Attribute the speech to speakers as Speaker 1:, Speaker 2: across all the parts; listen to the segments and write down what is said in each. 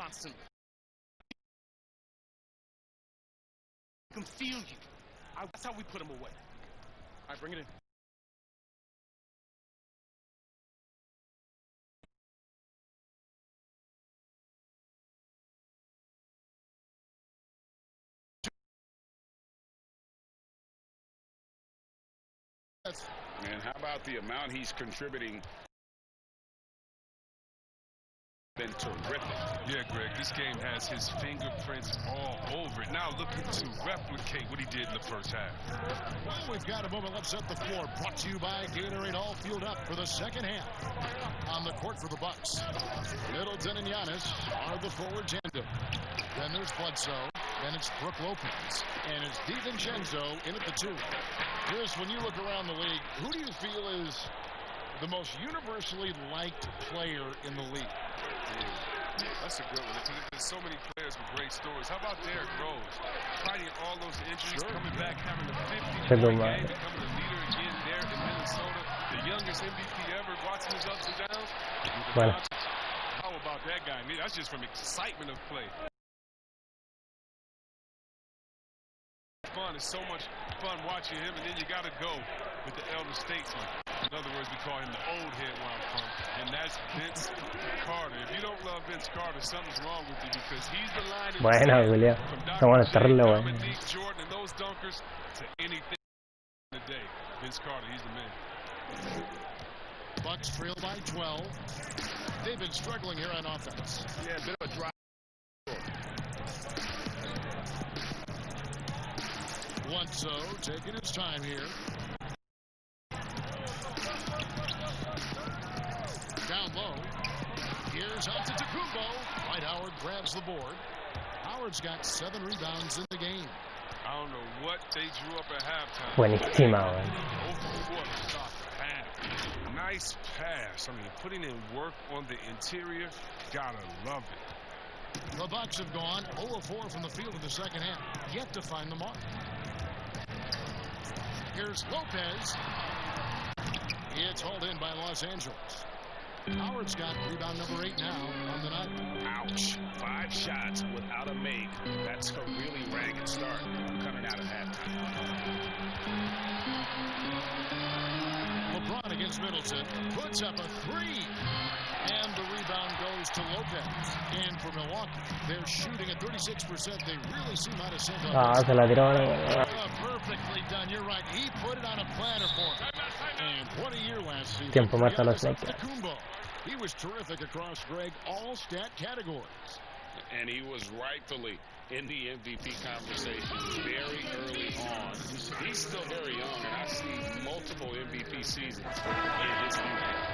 Speaker 1: constantly. I can feel you. That's how we put him away. All right, bring it in.
Speaker 2: And how about the amount he's contributing? Been terrific.
Speaker 3: Yeah, Greg, this game has his fingerprints all over it. Now looking to replicate what he did in the first half.
Speaker 4: Well, we've got a moment. Let's set the floor. Brought to you by Gatorade, all fueled up for the second half. On the court for the Bucks, Middleton and Giannis are the forward tandem. Then there's Bledsoe. Then it's Brook Lopez. And it's DiVincenzo in at the 2. Chris, when you look around the league, who do you feel is the most universally liked player in the league?
Speaker 3: That's a good one. There's so many players with great stories. How about Derrick Rose? Fighting all those injuries, coming back, having a 50-point game, becoming a leader again there in Minnesota. The youngest MVP ever, watching his ups and downs. How about that guy? I mean, that's just from excitement of play. It's so much fun watching him, and then you got to go with the elder statesman. In other words, we call him the old head where I'm from, and that's Vince Carter. If you don't love Vince Carter, something's wrong with you, because he's the line in from Dominique Jordan and those dunkers to anything today. Vince Carter, he's the man.
Speaker 4: Bucks trail by 12. They've been struggling here on offense.
Speaker 2: Yeah, a bit of a drive.
Speaker 4: Bledsoe taking his time here. Down low. Here's out to Tacumbo. Dwight Howard grabs the board. Howard's got 7 rebounds in the game.
Speaker 3: I don't know what they drew up at halftime.
Speaker 5: Buenísima, güey.
Speaker 3: Nice pass. I mean, putting in work on the interior. Gotta love it.
Speaker 4: The Bucks have gone 0-4 from the field in the second half. Yet to find the mark. Here's Lopez. It's hauled in by Los Angeles. Howard's got rebound number 8 now on the night.
Speaker 2: Ouch. 5 shots without a make. That's a really ragged start coming out of halftime.
Speaker 4: LeBron against Middleton. Puts up a 3. And the rebound goes to Lopez. And for Milwaukee, they're shooting at 36%. They really seem out of sync.
Speaker 5: Se la tiró.
Speaker 4: Perfectly done. You're right. He put it on a platter for him. And what a year last season.
Speaker 5: Tiempo muerto a los Lakers.
Speaker 4: He was terrific across, Greg, all stat categories.
Speaker 2: And he was rightfully in the MVP conversation very early on. He's still very young, and I see multiple MVP seasons in his future.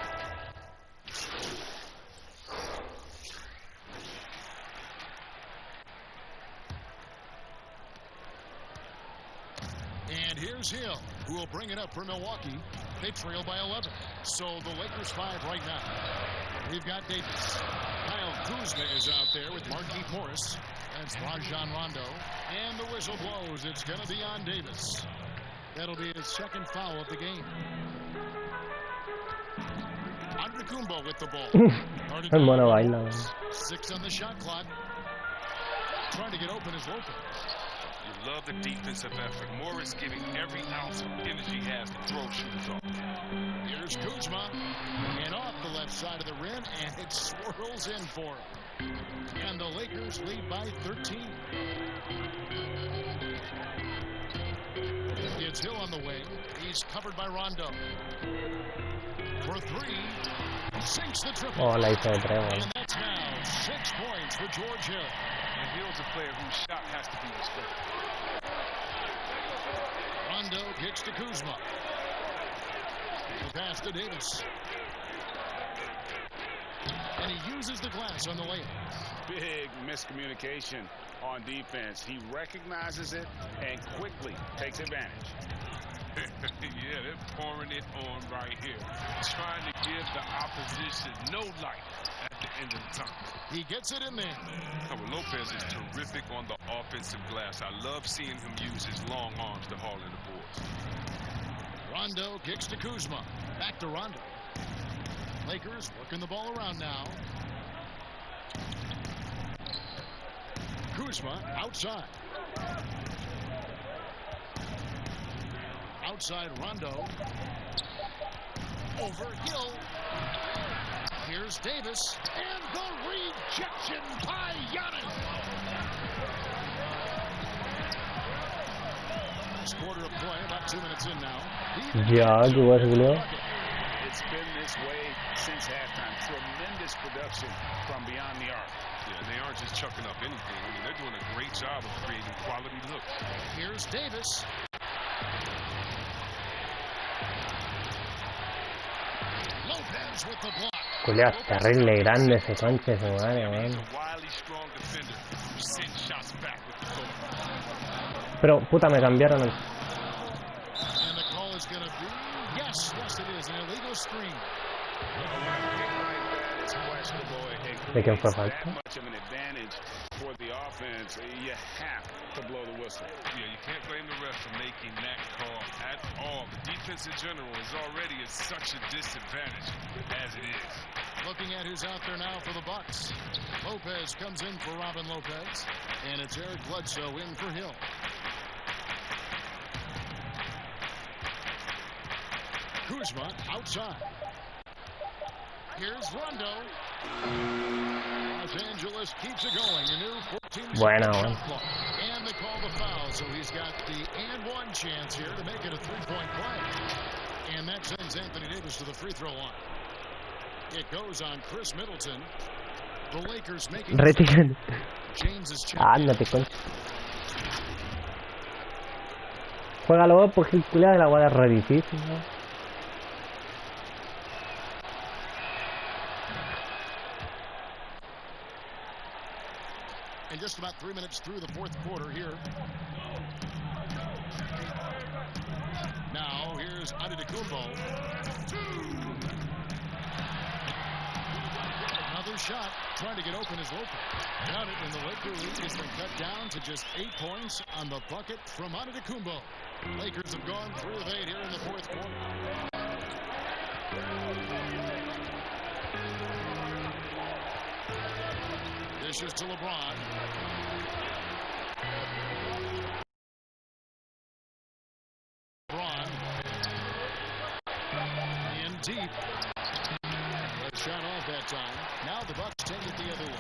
Speaker 4: And here's Hill, who will bring it up for Milwaukee. They trail by 11. So the Lakers 5 right now. We've got Davis. Kyle Kuzma is out there with Markieff Morris. That's Rajon Rondo. And the whistle blows. It's going to be on Davis. That'll be his second foul of the game. Antetokounmpo with the ball. 6 on the shot clock. Trying to get open is Lopez.
Speaker 3: You love the defensive effort. Morris giving every ounce of energy he has to throw shooters off.
Speaker 4: Here's Kuzma. And off the left side of the rim, and it swirls in for him. And the Lakers lead by 13. It's Hill on the wing. He's covered by Rondo. For 3. Sinks the triple.
Speaker 5: Oh, la hizo de 3.
Speaker 4: And that's now 6 points for George Hill.
Speaker 3: And Hill's a player whose shot has to be respected.
Speaker 4: Rondo kicks to Kuzma. The pass to Davis. And he uses the glass on the layup.
Speaker 2: Big miscommunication on defense. He recognizes it and quickly takes advantage.
Speaker 3: Yeah, they're pouring it on right here. Trying to give the opposition no light at the end of the time.
Speaker 4: He gets it in there.
Speaker 3: Lopez is terrific on the offensive glass. I love seeing him use his long arms to haul in the boards.
Speaker 4: Rondo kicks to Kuzma. Back to Rondo. Lakers working the ball around now. Kuzma outside. Outside Rondo. Over Hill. Here's Davis. And the rejection by Giannis. This quarter of play, about 2 minutes in now.
Speaker 5: Ya, qué guay, Julio.
Speaker 2: It's been this way since halftime. Tremendous production from beyond the arc.
Speaker 3: Yeah, they aren't just chucking up anything. I mean, they're doing a great job of creating quality looks.
Speaker 4: Here's Davis. Lopez with the block.
Speaker 5: Julio, es terrible grande ese conche, su madre, man.
Speaker 3: He's a wildly strong defender who sends shots back with the sword.
Speaker 5: Pero, puta, me cambiaron el...
Speaker 4: And the call is going to be, yes, it is, an illegal screen.
Speaker 5: ¿De quién fue falta?
Speaker 2: That much of an advantage for the offense. You have to blow the whistle.
Speaker 3: Yeah, you can't blame the ref for making that call at all. The defense in general is already at such a disadvantage as it is.
Speaker 4: Looking at who's out there now for the Bucks. Lopez comes in for Robin Lopez, and it's Eric Bledsoe in for Hill. Kuzma outside. Here's Rondo. Los Angeles keeps it going. A new 14
Speaker 5: Bueno,
Speaker 4: shot clock. And they call the foul, so he's got the and one chance here to make it a three-point play. And that sends Anthony Davis to the free throw line. It goes on Chris Middleton. The Lakers making
Speaker 5: Retiren.
Speaker 4: James is checked.
Speaker 5: Ándate, concha. Juégalo vos, porque el culiado de la guada es re difícil, ¿no?
Speaker 4: And just about 3 minutes through the fourth quarter here. Now, here's Antetokounmpo. Another shot, trying to get open is Lopez. Got it, and the Laker lead has been cut down to just 8 points on the bucket from Antetokounmpo. Lakers have gone 3 of 8 here in the fourth quarter. Dishes to LeBron. LeBron. In deep. A shot off that time. Now the Bucks take it the other way.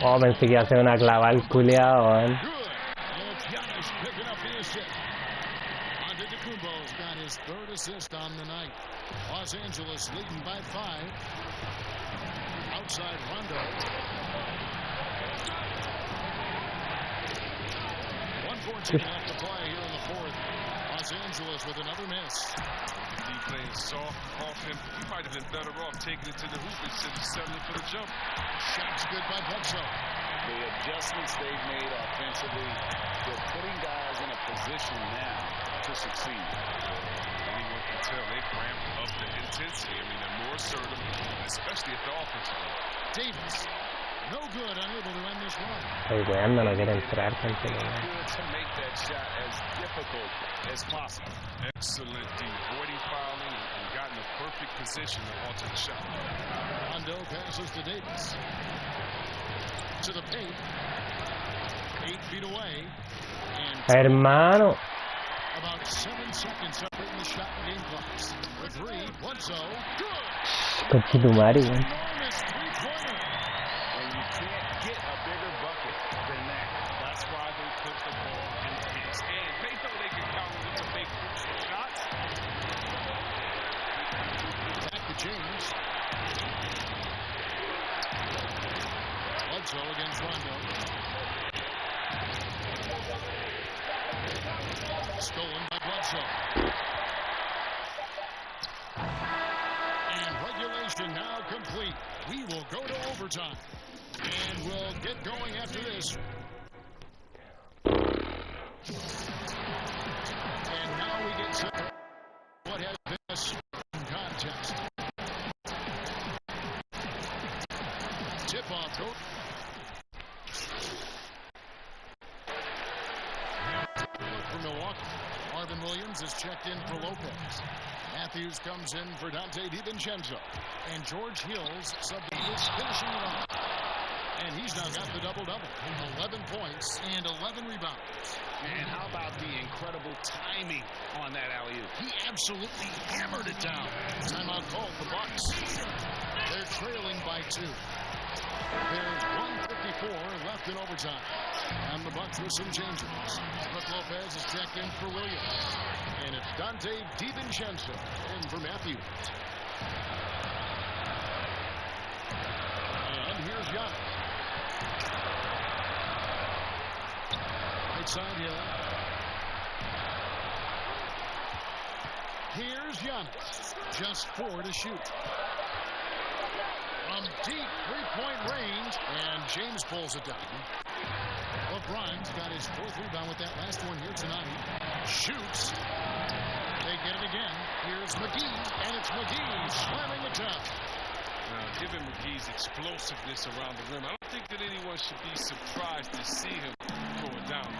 Speaker 5: Oh, pensé que iba a hacer una clava al culiado, man.
Speaker 4: Good. And it's Giannis picking up the assist. Antetokounmpo's got his 3rd assist on the night. Los Angeles leading by 5. Outside Rondo. 1:14 left to play here in the fourth. Los Angeles with another miss.
Speaker 3: He playing soft off him. He might have been better off taking it to the hoop instead of settling for the jump.
Speaker 4: Shots good by Bledsoe.
Speaker 2: The adjustments they've made offensively, they're putting guys in a position now to succeed.
Speaker 3: Anyone can tell they've ramped up the intensity. I mean, they're more assertive, especially at the offensive end.
Speaker 4: Davis, no good, unable to end this run.
Speaker 5: El weón no quiere entrar, gente.
Speaker 2: Good to make that shot as difficult as possible.
Speaker 3: Excellent D, avoiding fouling and gotten the perfect position to alter the shot.
Speaker 4: Rondo passes to Davis. To the paint. 8 feet away. And
Speaker 5: Hermano.
Speaker 4: about 7 seconds separating the shot and game clocks. The 3, Bledsoe, good.
Speaker 5: Conchetumare, weón.
Speaker 4: Enormous three-pointer.
Speaker 2: And you can't get a bigger bucket than that.
Speaker 3: That's why they put the ball in his hand. They know they can count on him to make crucial shots.
Speaker 4: Back to James. Bledsoe against Rondo. Stolen by Bledsoe. And regulation now complete. We will go to overtime. And we'll get going after this. And now we get set for what has been a sparking contest. Tip-off coach. For Milwaukee. Marvin Williams is checked in for Lopez. Matthews comes in for Dante DiVincenzo. And George Hills, subbed in, is finishing it off. And he's now got the double-double. 11 points and 11 rebounds.
Speaker 2: And how about the incredible timing on that alley-oop?
Speaker 4: He absolutely hammered it down. Timeout called the Bucks. They're trailing by 2. There's 1:54 left in overtime. And the Bucks with some changes. Brook Lopez is checked in for Williams. And it's Dante DiVincenzo in for Matthews. And here's Giannis. Right side Hill. Here's Giannis. Just 4 to shoot. From deep three-point range. And James pulls it down. LeBron's got his 4th rebound with that last one here tonight. Shoots. They get it again. Here's McGee. And it's McGee slamming it down.
Speaker 3: Now, given McGee's explosiveness around the rim, I don't think that anyone should be surprised to see him going down.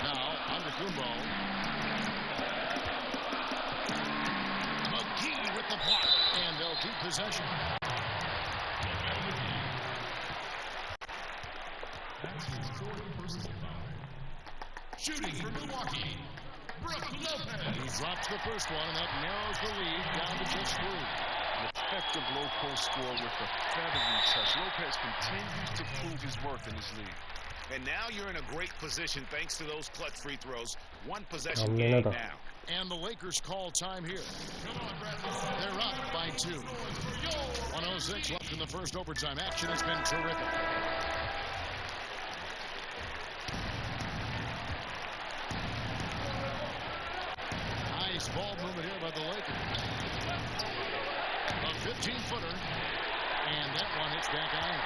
Speaker 4: Now, Antetokounmpo. McGee with the block. And they'll keep possession. Shooting for Milwaukee. Brook Lopez. He drops the first one, and that narrows the lead down to just 3.
Speaker 3: An effective low post score with a feathery touch. Lopez continues to prove his worth in this league.
Speaker 2: And now you're in a great position thanks to those clutch free throws. One possession game now.
Speaker 4: And the Lakers call time here. They're up by 2. 1:06 left in the first overtime. Action has been terrific. Nice ball movement here by the Lakers. A 15-footer. And that one hits back out.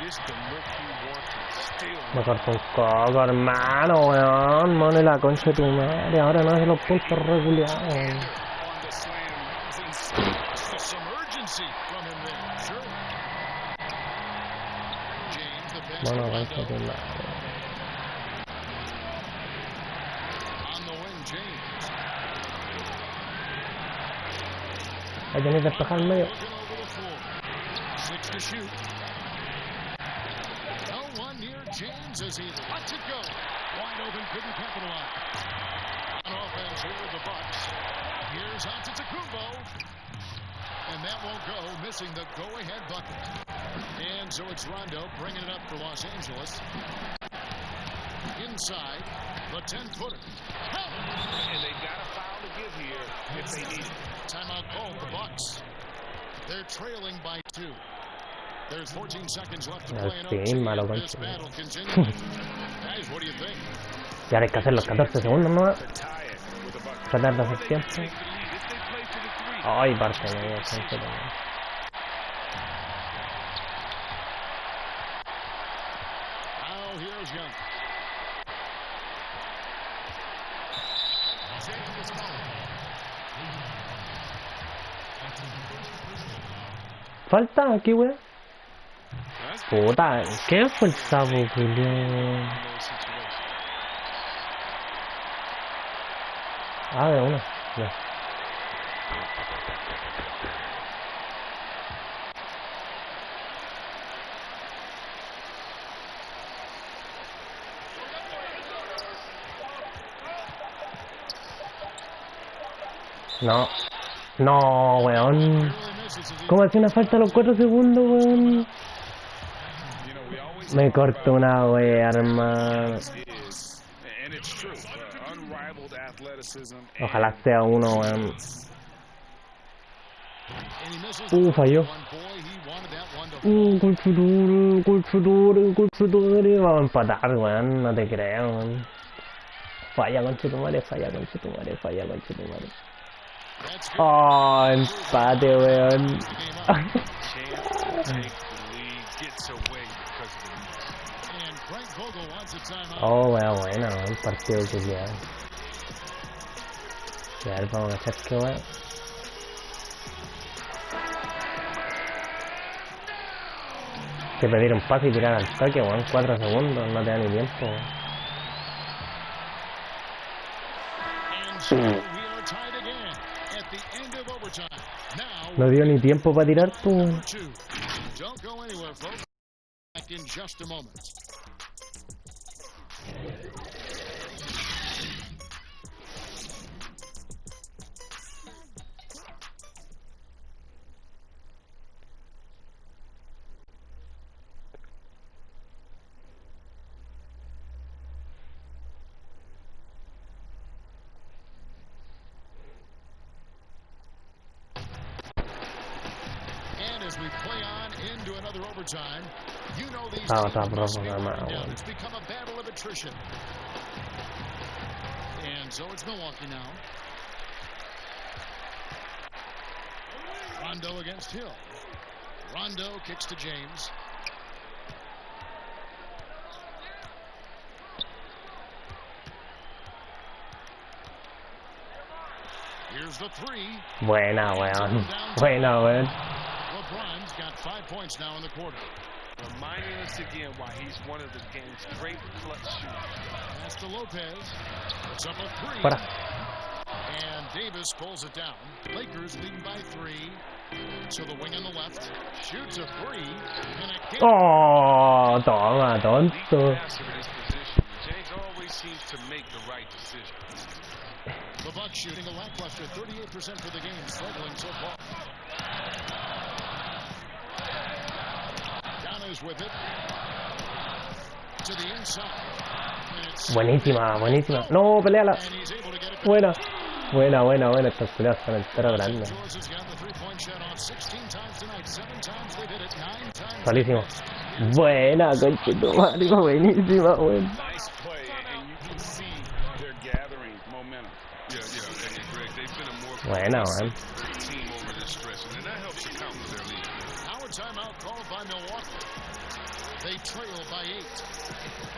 Speaker 3: It's the look he wanted. Still.
Speaker 5: Me corto un coco, hermano, weón. Mano y la concha de tu madre. Ahora no hace los puntos regulados. Bueno, concha de tu madre. Ahí tenéis que despejar el medio.
Speaker 4: James as he lets it go. Wide open, couldn't capitalize. On offense here with the Bucks. Here's Antetokounmpo. And that won't go, missing the go-ahead bucket. And so it's Rondo bringing it up for Los Angeles. Inside, the 10-footer.
Speaker 2: And they got a foul to give here if they need it.
Speaker 4: Timeout called the Bucks. They're trailing by 2. There's 14 seconds left to play in overtime. This battle continues. Guys, what do you think?
Speaker 5: Y ahora hay que hacer los 14 segundos, ¿no? Tratar de hacer tiempo. Ay, parte medio, concha de madre.
Speaker 4: Now here's Young.
Speaker 5: Falta aquí, weón. Puta, ¿qué fue el sapo, Julio? Ah, de una, ya. No, no, weón. ¿Cómo hace una falta a los 4 segundos, weón? Me corto una wea, hermano. Ojalá sea uno, weón. Falló. Gol futuro. Vamos a empatar, weón. No te creo, weón. Falla, conchetumare. Oh, empate, weón. Oh, weón, bueno, un partido que ya. Ya, a ver, vamos a echar que weón. Que pedir un pase y tirar al toque, weón. 4 segundos, no te da ni tiempo, weón.
Speaker 4: overtime. Now,
Speaker 5: No dio ni tiempo para tirar, tú.
Speaker 4: number 2. Don't go anywhere, folks. Back in just a moment. And as we play on into another overtime, you know these teams must be wearing down. It's become a battle of attrition. And so it's Milwaukee now. Rondo against Hill. Rondo kicks to James. Here's the 3.
Speaker 5: Buena, weón. Buena, weón.
Speaker 4: LeBron's got 5 points now in the quarter.
Speaker 3: Reminding us again why he's one of the game's great clutch shooters.
Speaker 4: Pass to Lopez. Puts up a 3.
Speaker 5: Para.
Speaker 4: And Davis pulls it down. Lakers leading by 3. So the wing on the left shoots a 3. And again.
Speaker 5: Oh, toma, tonto.
Speaker 3: James always seems to make the right decision.
Speaker 4: The Bucks shooting a lackluster 38% for the game, struggling so far. Giannis with it. To the inside.
Speaker 5: Buenísima, buenísima. No, peleala.
Speaker 4: And he's able to get it.
Speaker 5: Buena. Buena, buena, buena. Estas peleas son entero grandes.
Speaker 4: George has got the three-point shot off 16 times tonight. 7 times they've hit it. 9 times.
Speaker 5: Solísimo. Buena, conchetumadre. Buenísima, weón.
Speaker 2: Nice play, and you can see they're gathering momentum.
Speaker 3: Yeah, and Greg, they've been a more
Speaker 5: Buena, weón.
Speaker 3: team over this stretch, and that helps account for their lead.
Speaker 4: Our timeout called by Milwaukee. They trail by 8.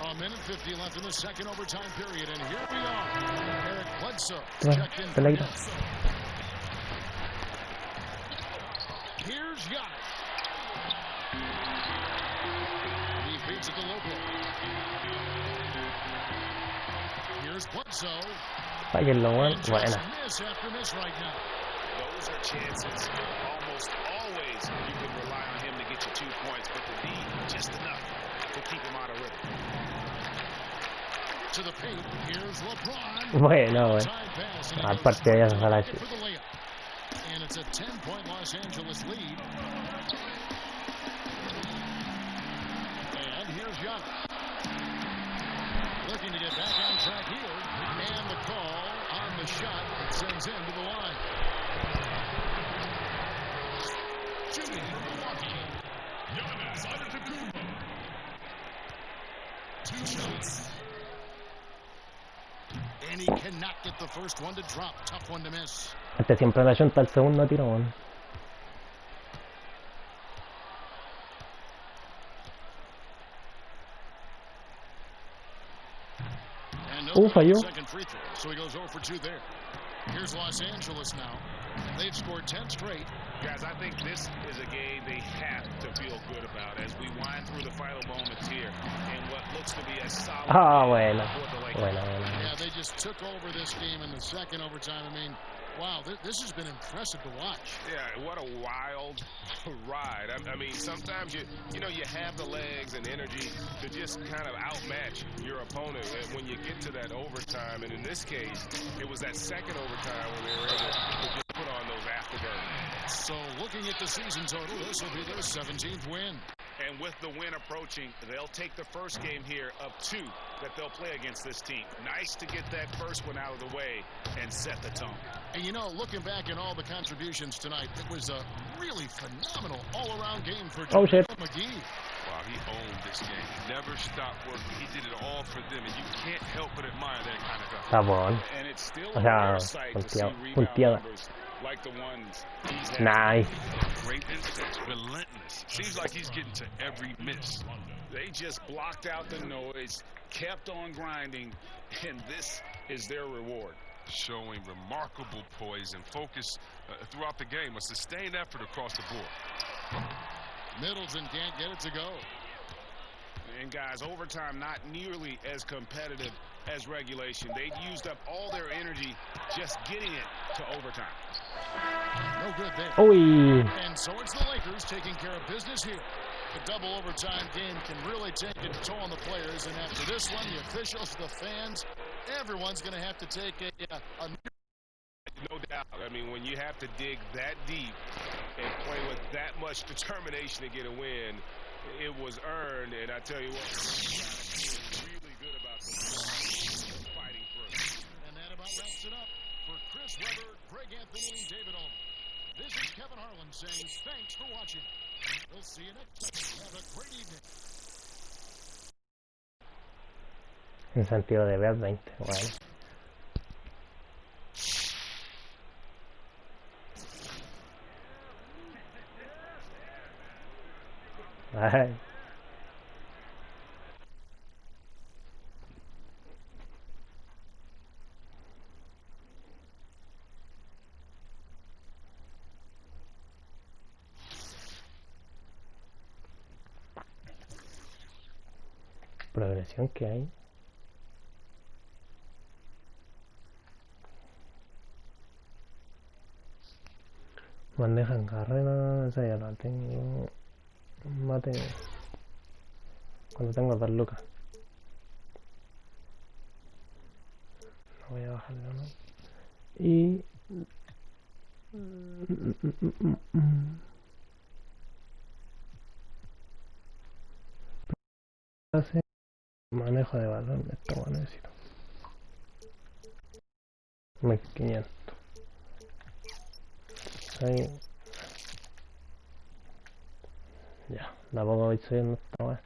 Speaker 4: A minute 50 left in the second overtime period, and here we are. Eric Bledsoe checked in for
Speaker 5: Peleita.
Speaker 4: Hill. Here's Giannis. He feeds it to Lopez. Here's Bledsoe.
Speaker 5: Fáquenlo, weón.
Speaker 4: And just
Speaker 5: Buena.
Speaker 4: miss after miss right now.
Speaker 2: Those are chances. Almost always you can rely on him to get you 2 points, but the need just enough to keep him out of rhythm.
Speaker 4: To the paint. Here's LeBron.
Speaker 5: Buena, weón.
Speaker 4: Side pass, and he
Speaker 5: Aparte
Speaker 4: goes
Speaker 5: de
Speaker 4: to
Speaker 5: eso,
Speaker 4: the
Speaker 5: la
Speaker 4: bucket for the layup. And it's a 10-point Los Angeles lead. And here's Giannis. Looking to get back on track here. And the call on the shot that sends him to the line. Shooting Milwaukee. Giannis Antetokounmpo. 2 shots. And he cannot get the first one to drop. Tough one to miss.
Speaker 5: Este siempre la chunta el segundo tiro, weón.
Speaker 4: And no
Speaker 5: Falló.
Speaker 4: second free throw, so he goes 0 for 2 there. Here's Los Angeles now. They've scored 10 straight.
Speaker 2: Guys, I think this is a game they have to feel good about as we wind through the final moments here in what looks to be a solid
Speaker 5: Ah, buena.
Speaker 2: for the Lakers.
Speaker 5: Buena, buena.
Speaker 4: Yeah, they just took over this game in the second overtime. I mean, wow, this has been impressive to watch.
Speaker 2: Yeah, what a wild ride. I mean, sometimes you know you have the legs and energy to just kind of outmatch your opponent when you get to that overtime. And in this case, it was that second overtime when they were able to just put on those afterburners.
Speaker 4: So looking at the season total, this will be their 17th win.
Speaker 2: And with the win approaching, they'll take the first game here of 2 that they'll play against this team. Nice to get that first one out of the way and set the tone.
Speaker 4: And you know, looking back at all the contributions tonight, it was a really phenomenal all-around game for
Speaker 5: Oh, shit.
Speaker 4: McGee.
Speaker 3: Wow, he owned this game. He never stopped working. He did it all for them, and you can't help but admire that kind of guy.
Speaker 5: Está bueno.
Speaker 2: And it's still
Speaker 5: O
Speaker 2: a
Speaker 5: sea,
Speaker 2: rare sight to see rebound
Speaker 5: punteada.
Speaker 2: numbers like the ones he's had.
Speaker 5: Nice.
Speaker 3: Great instincts, relentless. Seems like he's getting to every miss.
Speaker 2: They just blocked out the noise, kept on grinding, and this is their reward.
Speaker 3: Showing remarkable poise and focus throughout the game. A sustained effort across the board.
Speaker 4: Middleton can't get it to go.
Speaker 2: And guys, overtime not nearly as competitive as regulation. They'd used up all their energy just getting it to overtime.
Speaker 4: No good there.
Speaker 5: Uy.
Speaker 4: And so it's the Lakers taking care of business here. A double overtime game can really take a toll on the players, and after this one, the officials, the fans, everyone's going to have to take a
Speaker 2: no doubt. I mean, when you have to dig that deep and play with that much determination to get a win, it was earned. And I tell you what, really good about fighting through.
Speaker 4: And that about wraps it up for Chris Webber, Greg Anthony, and David Owen. This is Kevin Harlan saying thanks for watching. We'll see you next time. Have a great evening.
Speaker 5: En sentido de ver 20, bueno. Ay. Progresión que hay. Bandeja en carrera, esa ya la tengo. Mate. Cuando tengo 2 lucas. No voy a bajarlo, ¿no? Y... hace manejo de balón, esto bueno, necesito 1500 ahí. Ya, de a poco voy subiendo esta wea.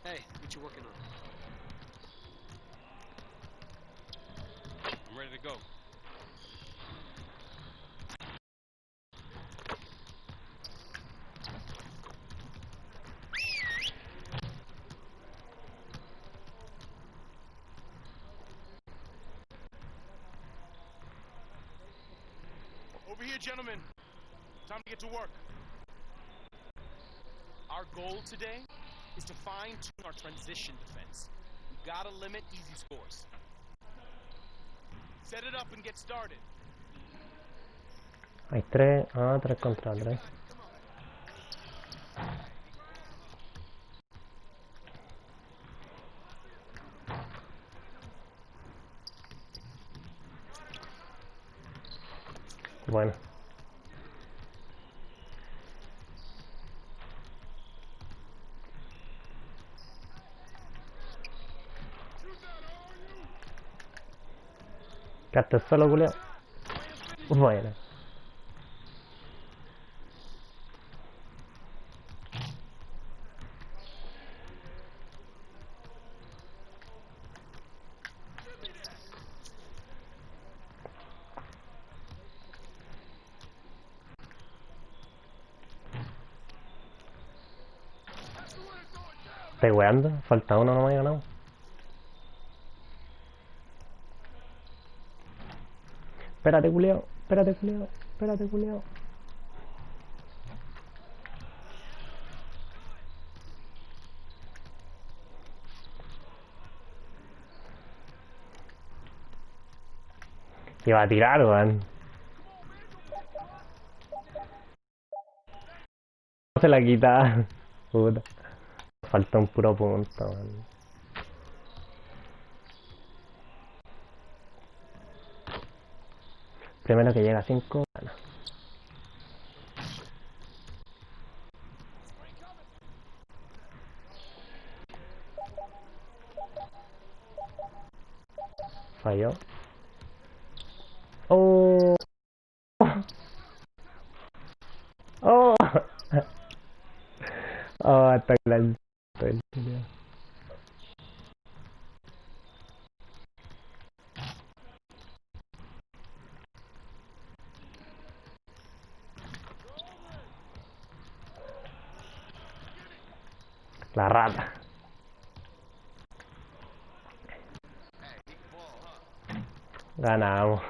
Speaker 1: Hey, what you working on?
Speaker 3: I'm ready to go.
Speaker 1: Over here, gentlemen. Time to get to work. Our goal today is to fine-tune our transition defense. We gotta limit easy scores. Set it up and get started.
Speaker 5: Hay 3, 3 contra 3. Bueno. Quedaste solo, culeo. Bueno. ¿Estás weando? Falta uno, no me ha ganado. Espérate, culeo. Espérate, culeo. Espérate, culeo. Iba a tirar, weón. No se la quita. Puta. Falta un puro punto, weón. Primero que llega a 5, gana. Falló. Oh. Oh. Oh, hasta que la... La rata. Ganamos.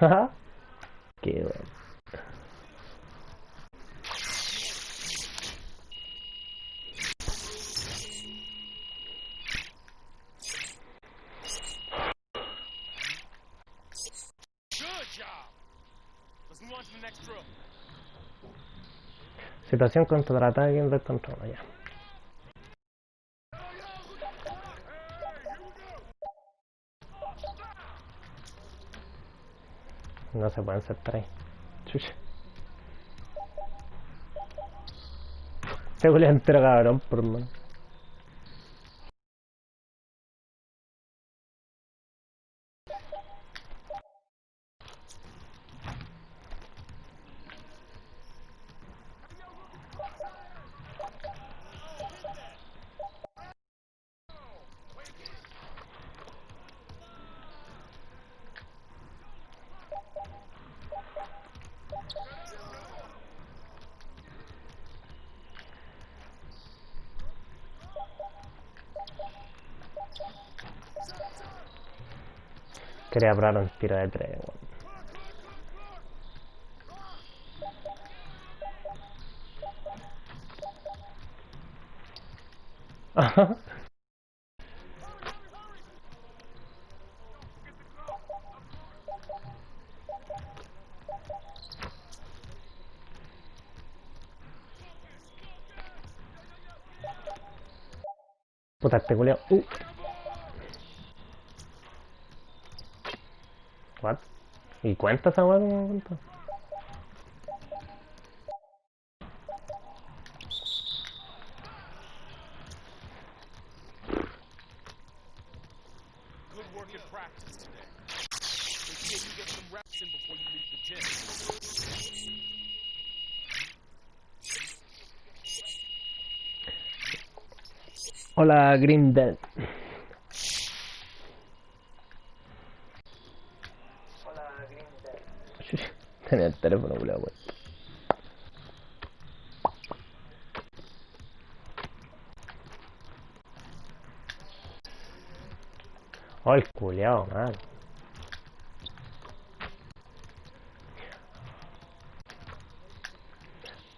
Speaker 5: Qué bueno.
Speaker 1: Good job. Let's move on to the next drill.
Speaker 5: Situación contraataque en descontrol. Ya. No se pueden aceptar ahí. Chucha. Se volvió entero cabrón, por mano. Quería probar un tiro de 3, weón. Puta, este culeo. What? ¿Y cuenta esa weá como cuenta?
Speaker 1: Good work in practice today. Make sure you get some reps in before you leave the gym.
Speaker 5: Hola, Green Dead. Tenía el teléfono culiao, weón. Oh, el culiao, man.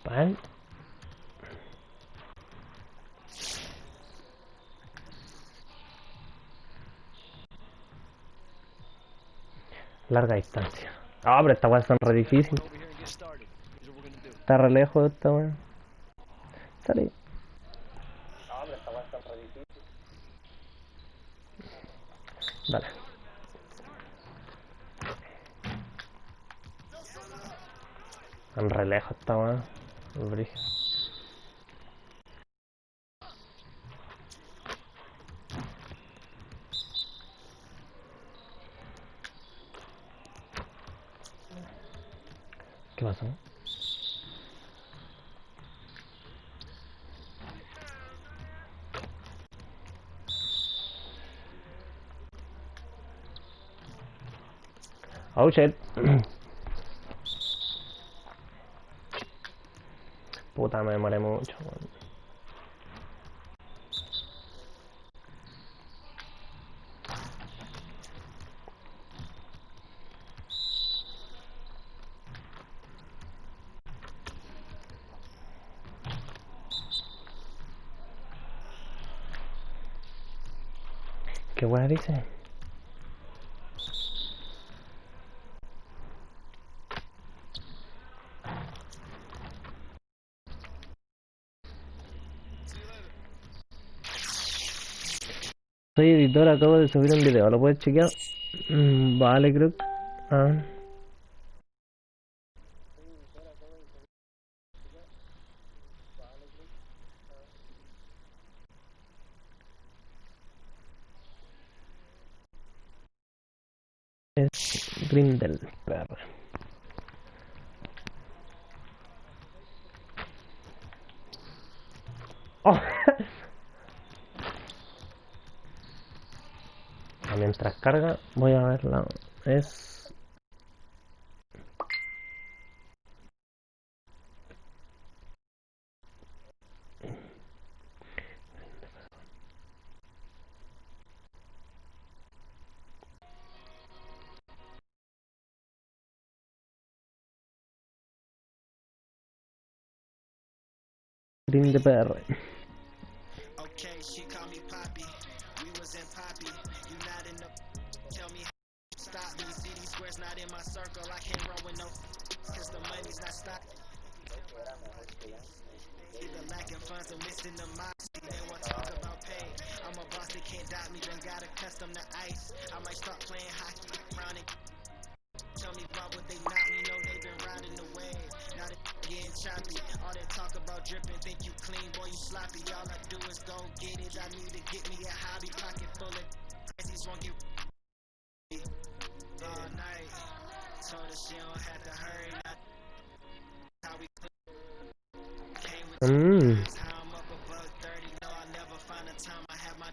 Speaker 5: Pan. Larga distancia. Ah, pero esta weá es re difícil. Está re lejos de esta weá. Salí. Dale. Están re lejos esta weá. Brígido. ¿Qué pasó? Oh shit. Puta, me demoré mucho, weón. ¿Qué weá dice? Soy editor, acabo de subir un video, ¿lo puedes chequear? Vale, creo. Ah. es Grindel, perro. Oh. Mientras carga, voy a verla. Es... Grindel PR.
Speaker 6: Okay, she call me Poppy. We was in Poppy. You not in the. Tell me how you stop me. City squares not in my circle. I can't roll with no. Cause the money's not stopped. Either lacking funds or missing the moxie. They want talk about pay. I'm a boss, they can't dot me. Then got accustomed to ice. I might start playing hockey. Round and tell me why would they knock me? No, they been riding the wave. Now they getting choppy. All that talk about dripping, think you clean, boy, you sloppy. All I do is go get it. I need to get me a hobby. Pocket full of crazies won't get all night. Told her she don't have to hurry. Not how we came with how I'm up above 30. No, I never find a time I have my.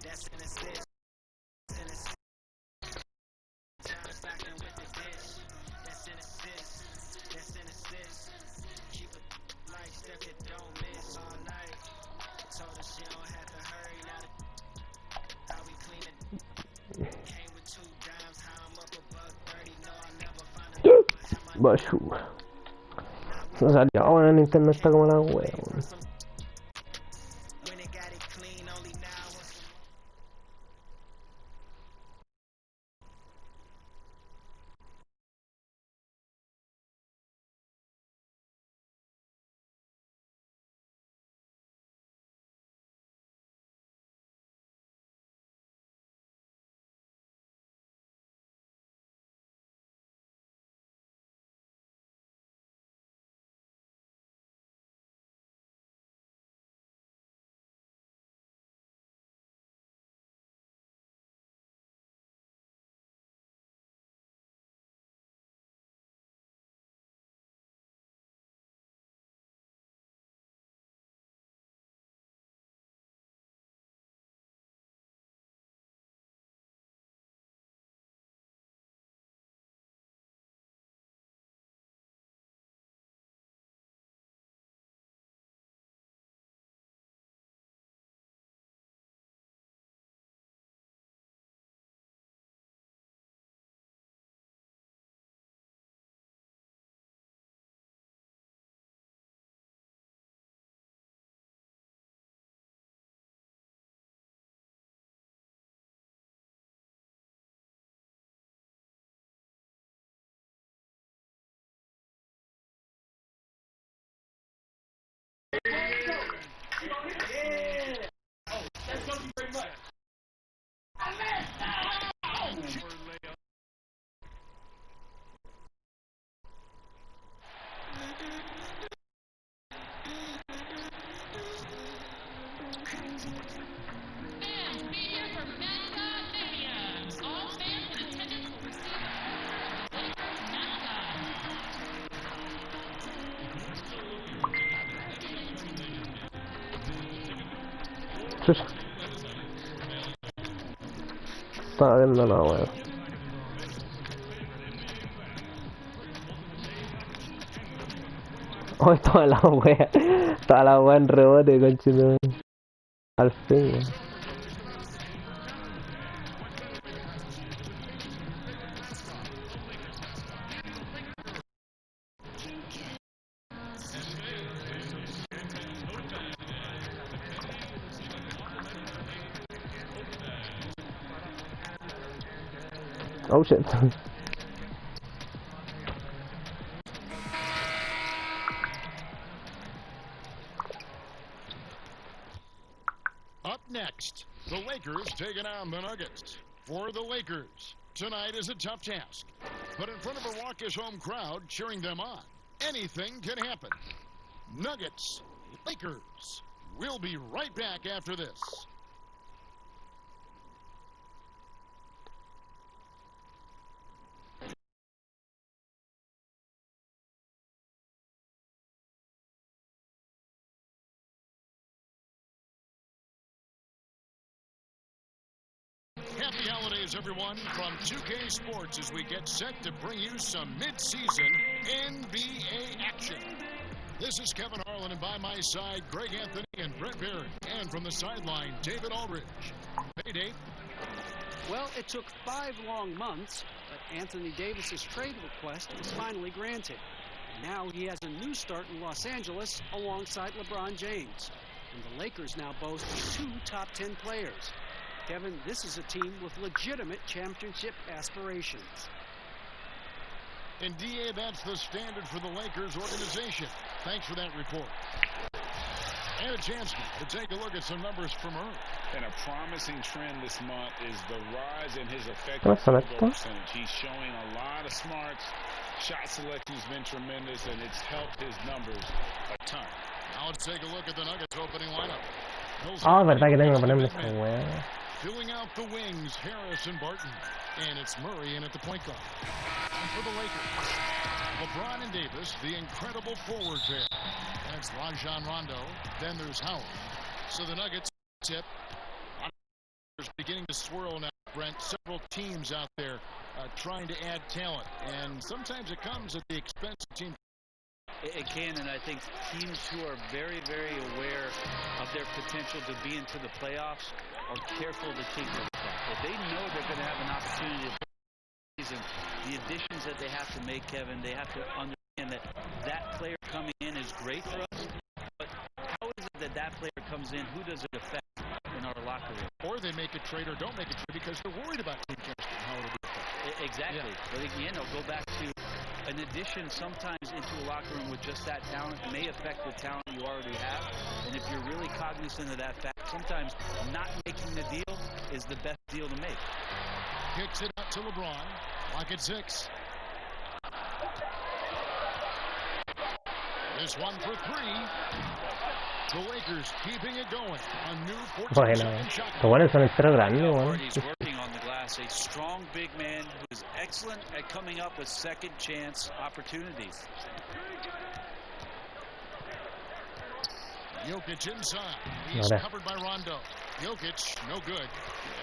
Speaker 6: That's an assist. Stacking with the dish. That's an assist. That's an assist. Keep it light, step it, don't miss all night. Told her she don't have to hurry. Now how we clean it. Came with 2 dimes. How I'm up above 30. No, I never find a time I have my.
Speaker 5: Basura. No salió, ahora Nintendo está como la wea.
Speaker 6: When it got it clean, only now.
Speaker 5: Chucha. Estaba viendo la wea. Oh, toda la wea. Toda la wea en rebote, conchito. Al fin, wea. Oh shit.
Speaker 4: Up next, the Lakers taking on the Nuggets. For the Lakers, tonight is a tough task. But in front of a raucous home crowd cheering them on, anything can happen. Nuggets, Lakers. We'll be right back after this. Happy holidays, everyone, from 2K Sports as we get set to bring you some mid-season NBA action. This is Kevin Harlan, and by my side, Greg Anthony and Brett Barry. And from the sideline, David Aldridge. Hey, Dave.
Speaker 7: Well, it took 5 long months, but Anthony Davis's trade request was finally granted. And now he has a new start in Los Angeles alongside LeBron James. And the Lakers now boast 2 top 10 players. Kevin, this is a team with legitimate championship aspirations.
Speaker 4: And DA, that's the standard for the Lakers organization. Thanks for that report. And a chance to take a look at some numbers from Earth.
Speaker 8: And a promising trend this month is the rise in his effective field goal percentage. He's showing a lot of smarts. Shot selection has been tremendous, and it's helped his numbers a ton.
Speaker 4: Now let's take a look at the Nuggets opening lineup.
Speaker 5: Verdad que tengo que ponerme esta weá.
Speaker 4: Filling out the wings, Harris and Barton. And it's Murray in at the point guard. And for the Lakers, LeBron and Davis, the incredible forward pair. That's Rajon Rondo. Then there's Howard. So the Nuggets tip. Beginning to swirl now, Brent. Several teams out there trying to add talent. And sometimes it comes at the expense of teams.
Speaker 9: It can, and I think teams who are very, very aware of their potential to be into the playoffs are careful to tinker with that. If they know they're going to have an opportunity to play the season, the additions that they have to make, Kevin, they have to understand that that player coming in is great for us, but how is it that that player comes in? Who does it affect in our locker room?
Speaker 4: Or they make a trade or don't make a trade because they're worried about team chemistry and how it'll be affected.
Speaker 9: Exactly.
Speaker 4: Yeah.
Speaker 9: But again, I'll go back to an addition sometimes into a locker room with just that talent may affect the talent you already have. And if you're really cognizant of that fact, sometimes not making the deal is the best deal to make.
Speaker 4: Kicks it out to LeBron. Lock at 6. This one for 3. The Lakers keeping it going. A new 14-second shot.
Speaker 5: Los buenos son entero grandes, weón.
Speaker 9: He's working on the glass. A strong big man who is excellent at coming up with second chance opportunities.
Speaker 4: Jokic inside. He's covered by Rondo. Jokic, no good.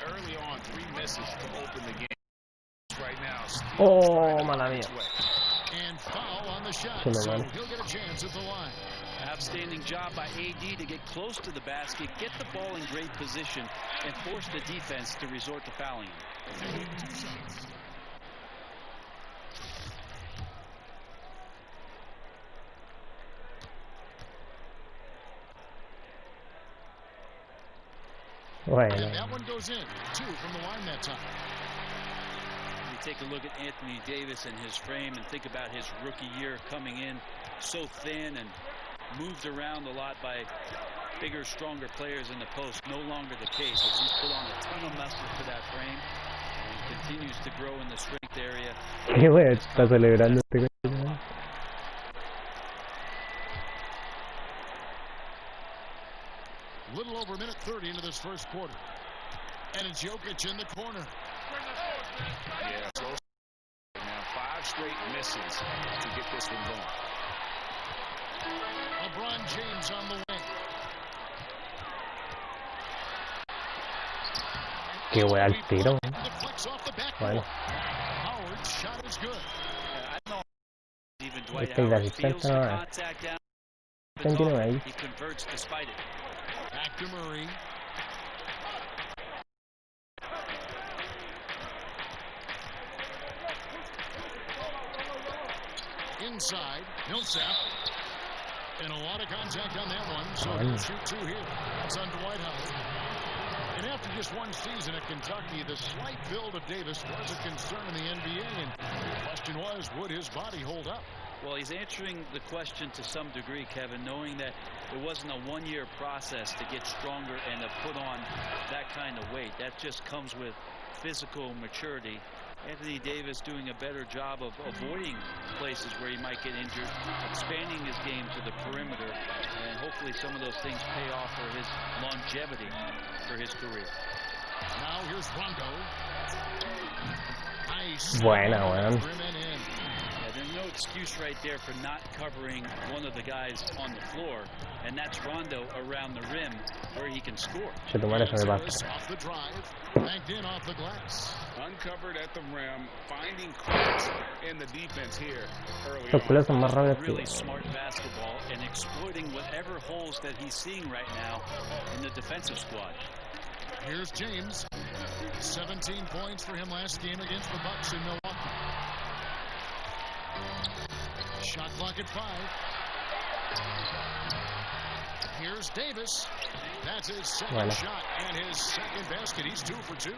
Speaker 8: Early on, 3 misses to open the game. Right now.
Speaker 5: Oh, mala mía.
Speaker 4: And foul on the shot, so he'll get a chance at the line.
Speaker 9: Outstanding job by AD to get close to the basket, get the ball in great position, and force the defense to resort to fouling him.
Speaker 4: 2 shots. And that one goes in. 2 from the line that time.
Speaker 9: You take a look at Anthony Davis and his frame and think about his rookie year coming in so thin and moved around a lot by bigger, stronger players in the post. No longer the case. As he's put on a ton of muscle to that frame and continues to grow in the strength area.
Speaker 5: Qué wey, está celebrando este güey.
Speaker 4: Little over a minute 30 into this first quarter. And it's Jokic in the corner.
Speaker 8: Yeah, so now 5 straight misses to get this one going.
Speaker 4: LeBron James on the wing.
Speaker 5: Qué wey al tiro.
Speaker 4: Deflects off the backboard. Howard's shot is good.
Speaker 9: I don't know even Dwight
Speaker 5: Este
Speaker 9: Howard feels the
Speaker 5: no
Speaker 9: contact down.
Speaker 5: ahí.
Speaker 9: He converts despite it.
Speaker 4: Back to Murray. Inside, Millsap. And a lot of contact on that one, so he'll shoot 2 here. That's on Dwight Howard. And after just 1 season at Kentucky, the slight build of Davis was a concern in the NBA, and the question was, would his body hold up?
Speaker 9: Well, he's answering the question to some degree, Kevin, knowing that it wasn't a 1-year process to get stronger and to put on that kind of weight. That just comes with physical maturity. Anthony Davis doing a better job of avoiding places where he might get injured, expanding his game to the perimeter, and hopefully some of those things pay off for his longevity for his career.
Speaker 4: Now here's Rondo. Nice.
Speaker 5: Buena, weón.
Speaker 9: There's no excuse right there for not covering one of the guys on the floor, and that's Rondo around the rim where he can score.
Speaker 4: Off the drive, banked in off the glass.
Speaker 8: Uncovered at the rim, finding cracks in the defense here early
Speaker 5: on.
Speaker 9: Really smart basketball and exploiting whatever holes that he's seeing right now in the defensive squad.
Speaker 4: Here's James. 17 points for him last game against the Bucks in Milwaukee. Shot clock at 5. Here's Davis. That's his second shot and his second basket. He's 2 for 2.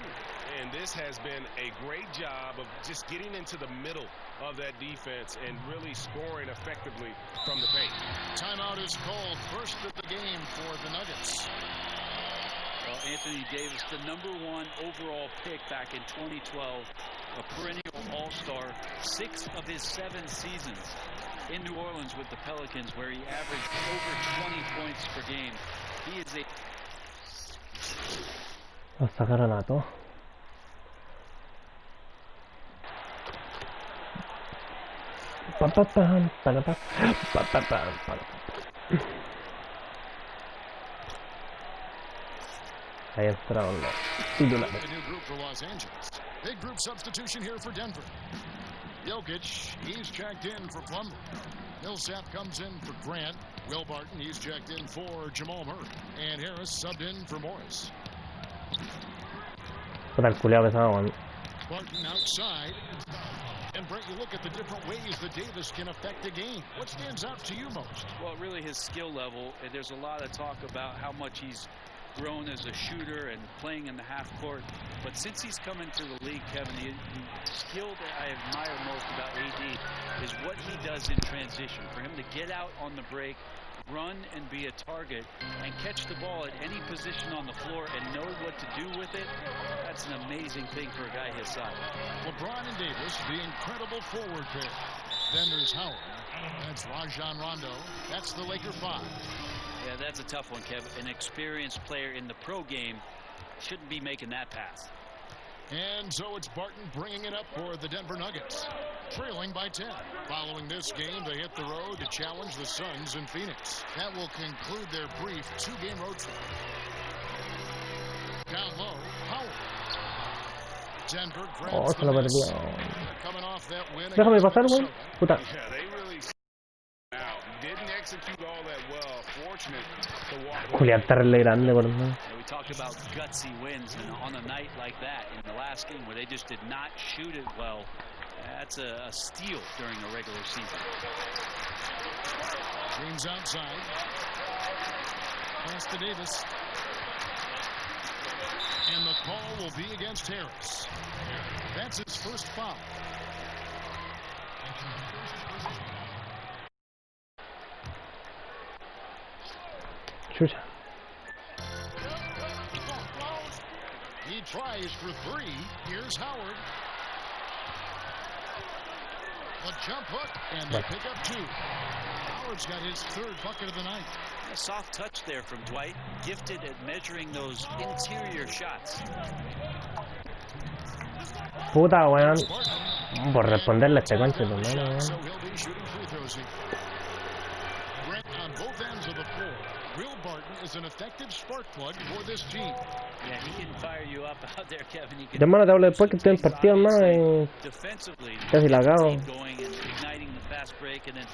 Speaker 2: And this has been a great job of just getting into the middle of that defense and really scoring effectively from the paint.
Speaker 4: Timeout is called. First of the game for the Nuggets.
Speaker 9: Well, Anthony Davis, the #1 overall pick back in 2012, a perennial all-star, 6 of his 7 seasons in New Orleans with the Pelicans, where he averaged over 20 points per game. He is a...
Speaker 5: Ahí entraron los titulares.
Speaker 4: A new group for Los Angeles. Big group substitution here for Denver. Jokic, he's checked in for Plumlee. Millsap comes in for Grant. Will Barton, he's checked in for Jamal Murray. And Harris subbed in for Morris.
Speaker 5: Barton
Speaker 4: outside. And Brent, you look at the different ways that Davis can affect the game. What stands out to you most?
Speaker 9: Well, really his skill level. There's a lot of talk about how much he's grown as a shooter and playing in the half court, but since he's come into the league, Kevin, the skill that I admire most about AD is what he does in transition. For him to get out on the break, run and be a target, and catch the ball at any position on the floor and know what to do with it, that's an amazing thing for a guy his size.
Speaker 4: LeBron and Davis, the incredible forward pair. Then there's Howard. That's Rajon Rondo. That's the Laker 5.
Speaker 9: Yeah, that's a tough one, Kev. An experienced player in the pro game shouldn't be making that pass.
Speaker 4: And so it's Barton bringing it up for the Denver Nuggets, trailing by 10. Following this game, they hit the road to challenge the Suns in Phoenix. That will conclude their brief 2-game road trip. Down low, Howard. Denver grabs the miss. Coming off that win
Speaker 5: Déjame pasar, güey. Puta.
Speaker 8: Yeah, they really out. Didn't execute all that well. Fortunate to walk.
Speaker 5: Julián terrible grande, por favor.
Speaker 9: We talked about gutsy wins, and on a night like that in the last game where they just did not shoot it well, that's a steal during a regular season.
Speaker 4: James outside. Pass to Davis. And the call will be against Harris. That's his first foul.
Speaker 5: Chucha.
Speaker 4: He tries for 3. Here's Howard. A jump hook, and they pick up 2. Howard's got his 3rd bucket of the night.
Speaker 9: A soft touch there from Dwight, gifted at measuring those interior shots.
Speaker 5: Puta, weón. Por responderle a este conche, no, weón.
Speaker 4: So he'll be shooting free throws here. Brent on both ends of the floor. Will Barton is an effective spark plug for this team.
Speaker 9: Yeah, he can fire you up out there, Kevin. He can.
Speaker 5: Hermano, te hablo después que estoy en partido, hermano, y casi la cago.
Speaker 9: Going and igniting the fast break, and then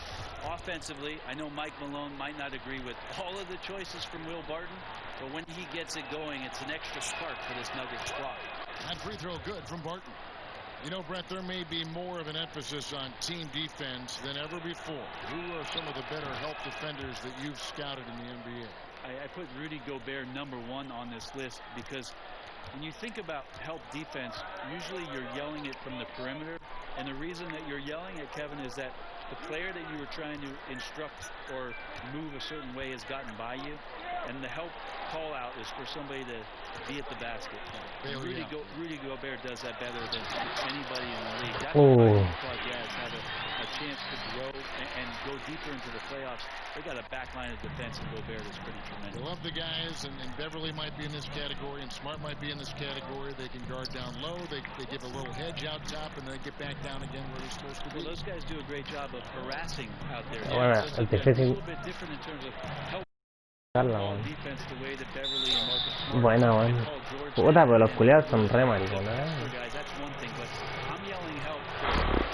Speaker 9: offensively, I know Mike Malone might not agree with all of the choices from Will Barton, but when he gets it going, it's an extra spark for this Nuggets squad.
Speaker 4: That free throw good from Barton. You know, Brett, there may be more of an emphasis on team defense than ever before. Who are some of the better help defenders that you've scouted in the NBA?
Speaker 9: I put Rudy Gobert #1 on this list because when you think about help defense, usually you're yelling it from the perimeter. And the reason that you're yelling it, Kevin, is that the player that you were trying to instruct or move a certain way has gotten by you. And the help call out is for somebody to be at the basket. Rudy Gobert does that better than anybody in the league. That's why the Utah Jazz have a chance to grow and go deeper into the playoffs. They got a back line of defense in Gobert that's pretty tremendous.
Speaker 4: I love the guys, and Beverly might be in this category, and Smart might be in this category. They can guard down low. They give a little hedge out top, and then get back down again where they're supposed to be.
Speaker 9: Well, those guys do a great job of harassing out there.
Speaker 5: Bueno,
Speaker 9: so it's a little bit different in terms of help. Defense the way that Beverly and Marcus Smart.
Speaker 5: Bueno, bueno. Puta, pero los culiados son re maricones.
Speaker 9: Guys, that's one thing, but I'm yelling help.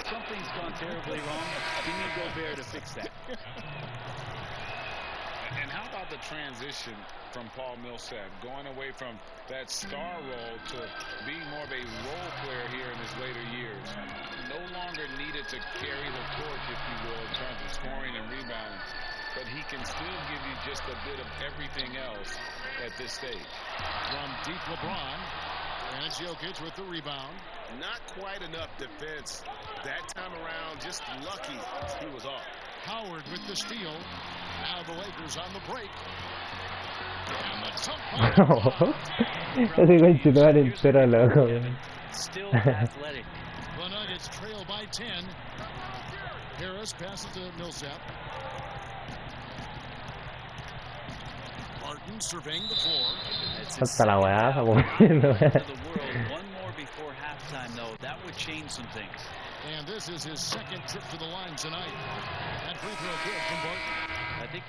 Speaker 9: Something's gone terribly wrong. We need Gobert to fix that.
Speaker 8: And how about the transition from Paul Millsap, going away from that star role to being more of a role player here in his later years? No longer needed to carry the torch, if you will, in terms of scoring and rebounding. But he can still give you just a bit of everything else at this stage.
Speaker 4: From deep LeBron, and it's Jokic with the rebound.
Speaker 2: Not quite enough defense that time around. Just lucky he was off.
Speaker 4: Howard with the steal. Now the Lakers on the break. And the jump.
Speaker 5: Ese conchetumare entero loco.
Speaker 9: Still athletic.
Speaker 4: The Nuggets trail by 10. Harris passes to Millsap. Martin surveying the floor.
Speaker 5: Hasta la weá,
Speaker 9: One more before halftime, though. That would change some things.
Speaker 4: And this is his second trip to the line tonight. That free throw good from Barton.
Speaker 9: I think.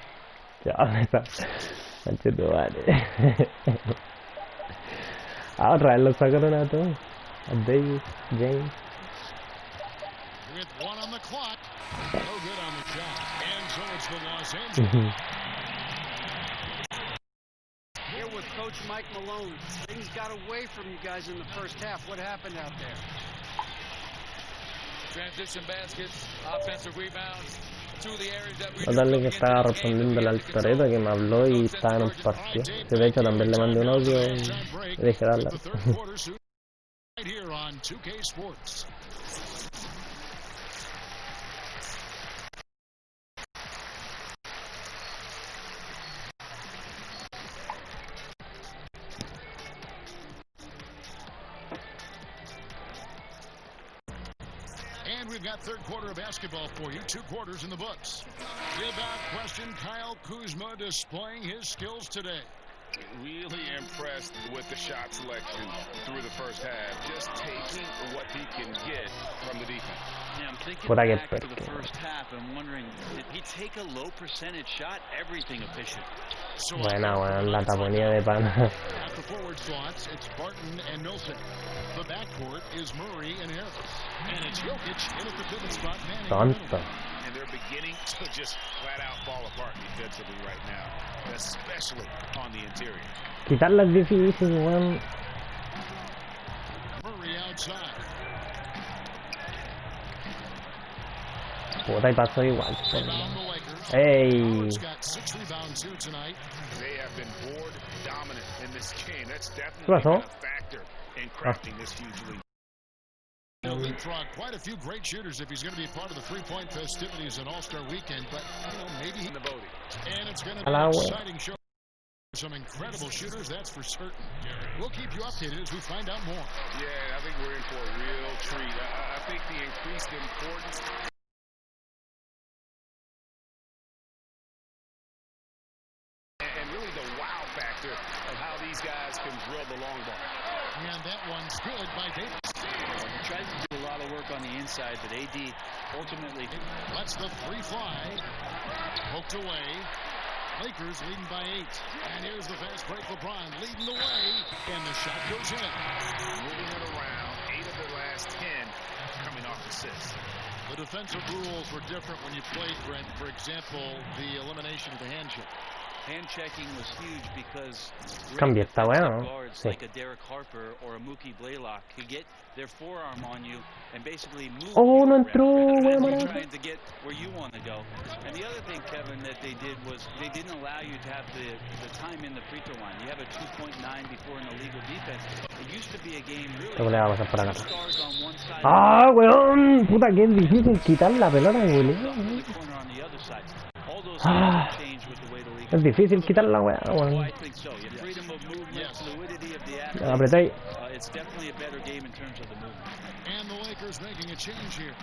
Speaker 5: Ya, esa. Conchetumare. Ahora lo sacaron a todos. A Davis, James.
Speaker 4: With one on the clock. No good on the shot. And so it's the Los Angeles.
Speaker 7: Here with Coach Mike Malone. Things got away from you guys in the first half. What happened out there?
Speaker 1: Transition baskets, offensive rebounds.
Speaker 5: Notarle que estaba respondiendo al Altoreto que me habló y estaba en un partido. Que de hecho también le mandé un audio y dejé de hablar.
Speaker 4: And we've got third quarter of basketball for you. 2 quarters in the books. Without question, Kyle Kuzma displaying his skills today.
Speaker 2: Really impressed with the shot selection through the first half. Just taking what he can get from the defense.
Speaker 9: Yeah, I'm thinking back to the first half and wondering, did he take a low percentage shot? Everything efficient.
Speaker 5: Buena, la taponía de pana.
Speaker 4: At the forward slots, it's Barton and Millsap. The backcourt is Murray and Harris. And it's Jokic in at the pivot spot.
Speaker 5: Tonto.
Speaker 2: And they're beginning to just flat out fall apart defensively right now, especially on the interior.
Speaker 5: Quitarla es difícil, weón.
Speaker 4: Murray outside.
Speaker 5: Puta, y pasó igual. Hey.
Speaker 2: They have been board dominant in this game. That's definitely
Speaker 5: been
Speaker 2: a factor in crafting this huge lead.
Speaker 4: He'll leapfrog quite a few great shooters if he's going to be part of the three-point festivities and All-Star Weekend, but maybe in the voting. And it's going to be an exciting show. Some incredible shooters, that's for certain. We'll keep you updated as we find out more.
Speaker 2: Yeah, I think we're in for a real treat. I think the increased importance and really the wow factor of how these guys can drill the long ball.
Speaker 4: And that one's good by Davis.
Speaker 9: He tried to do a lot of work on the inside, but AD ultimately
Speaker 4: lets the three fly. Poked away. Lakers leading by 8. And here's the fast break. LeBron leading the way. And the shot goes in.
Speaker 2: Moving it around. 8 of their last 10 coming off assists.
Speaker 4: The defensive rules were different when you played, Brent. For example, the elimination of the handshake.
Speaker 9: Hand checking was huge because
Speaker 5: Cambia esta weá,
Speaker 9: guards like a Derek Harper or a Mookie Blaylock could get their forearm on you and basically move
Speaker 5: no
Speaker 9: you
Speaker 5: entró,
Speaker 9: around, trying to get where you want to go. And the other thing, Kevin, that they did was they didn't allow you to have the time in the free throw line. You have a 2.9 before an illegal defense. It used to be a game really stars on one side.
Speaker 5: Ah, weón, puta que es difícil quitar la pelota, weón.
Speaker 9: The corner on the other side. All those things changed with the way the league
Speaker 5: Es difícil quitar la weá,
Speaker 9: Oh,
Speaker 5: weón.
Speaker 9: I think so. Your freedom of movement, fluidity of the
Speaker 5: Apretáis.
Speaker 9: athlete. It's definitely a better game in terms of the movement.
Speaker 4: And the Lakers making a change here.